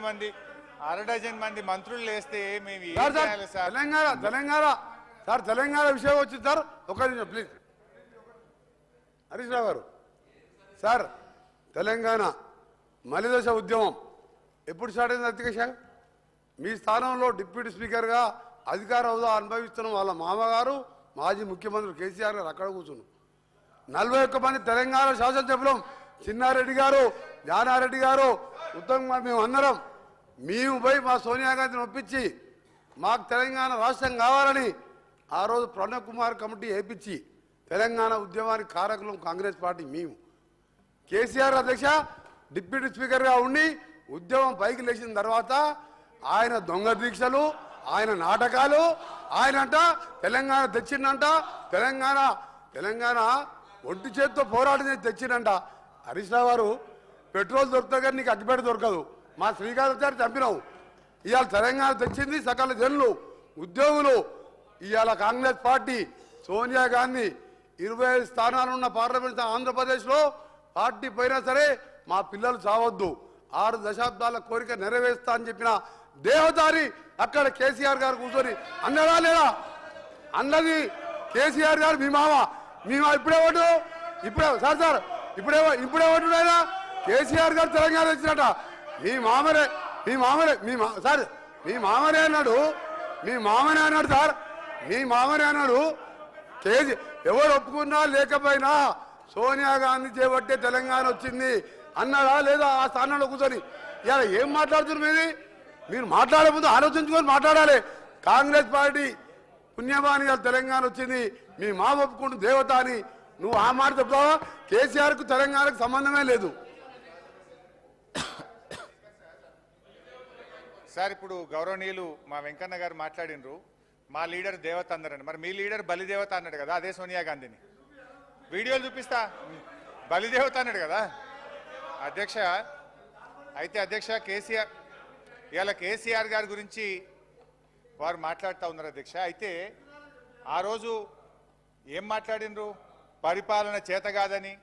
మంది అరడజన్ మంది మంత్రులు వేస్తే మేము తెలంగాణ విషయం వచ్చింది సార్. ఒక నిమిషం ప్లీజ్. హరీష్ రావు గారు సార్, తెలంగాణ మలిదశ ఉద్యమం ఎప్పుడు స్టార్ట్ అయింది? అధ్యక్ష, మీ స్థానంలో డిప్యూటీ స్పీకర్గా అధికార హోదా అనుభవిస్తున్న వాళ్ళ మామగారు మాజీ ముఖ్యమంత్రి కేసీఆర్ గారు అక్కడ కూర్చున్నారు. 41 మంది తెలంగాణ శాసనసభ్యులం, చిన్నారెడ్డి గారు, జానారెడ్డి గారు, ఉత్తమ్ కుమార్, మేము అందరం మేము పోయి మా సోనియా గాంధీని ఒప్పించి మాకు తెలంగాణ రాష్ట్రం కావాలని ఆ రోజు ప్రణబ్ కుమార్ కమిటీ వేయించి తెలంగాణ ఉద్యమానికి కారకులం కాంగ్రెస్ పార్టీ మేము. కేసీఆర్ అధ్యక్ష డిప్యూటీ స్పీకర్గా ఉండి ఉద్యమం పైకి లేచిన తర్వాత ఆయన దొంగ దీక్షలు, ఆయన నాటకాలు, ఆయనంట తెలంగాణ తెచ్చిందంట, తెలంగాణ ఒంటి చేతితో పోరాటం చేసి తెచ్చిందంట. హరీష్ రావు గారు, పెట్రోల్ దొరుకుతా కానీ నీకు అగ్గిపేట దొరకదు. మా శ్రీకాంత్ చంపినావు. ఇవాళ తెలంగాణ తెచ్చింది సకల జనులు, ఉద్యోగులు. ఇవాళ కాంగ్రెస్ పార్టీ సోనియా గాంధీ 25 స్థానాలున్న పార్లమెంట్ ఆంధ్రప్రదేశ్లో పార్టీ పోయినా సరే మా పిల్లలు చావద్దు, 6 దశాబ్దాల కోరిక నెరవేరుస్తా అని చెప్పిన దేవదారి అక్కడ కేసీఆర్ గారు కూర్చొని అన్నదా లేదా? అన్నది కేసీఆర్ గారు. మీ మామ ఇప్పుడే ఓటు, ఇప్పుడే సార్ ఇప్పుడే ఓటున్నాయినా కేసీఆర్ గారు తెలంగాణ వచ్చినట. మీ మామనే సార్, మీ మామనే అన్నాడు సార్, మీ మామనే అన్నాడు. ఎవరు ఒప్పుకున్నా లేకపోయినా సోనియా గాంధీ చేపట్టే తెలంగాణ వచ్చింది అన్నాడా లేదా? ఆ స్థానంలో కూర్చొని ఇలా ఏం మాట్లాడుతున్నారు? మీరు మాట్లాడే ముందు ఆలోచించుకొని మాట్లాడాలి. కాంగ్రెస్ పార్టీ పుణ్యమాని తెలంగాణ వచ్చింది, మీ మామ ఒప్పుకుంటూ దేవత అని నువ్వు ఆ మాట చెప్తావా? కేసీఆర్కు తెలంగాణకు సంబంధమే లేదు సార్. ఇప్పుడు గౌరవనీయులు మా వెంకన్న గారు మాట్లాడినరు, మా లీడర్ దేవత అందరండి. మరి మీ లీడర్ బలిదేవత అన్నాడు కదా, అదే సోనియా గాంధీని. వీడియోలు చూపిస్తా, బలిదేవత అన్నాడు కదా అధ్యక్ష. అయితే అధ్యక్ష కేసీఆర్ గారి గురించి వారు మాట్లాడుతూ ఉన్నారు అధ్యక్ష. అయితే ఆ రోజు ఏం మాట్లాడినరు? పరిపాలన చేత కాదని,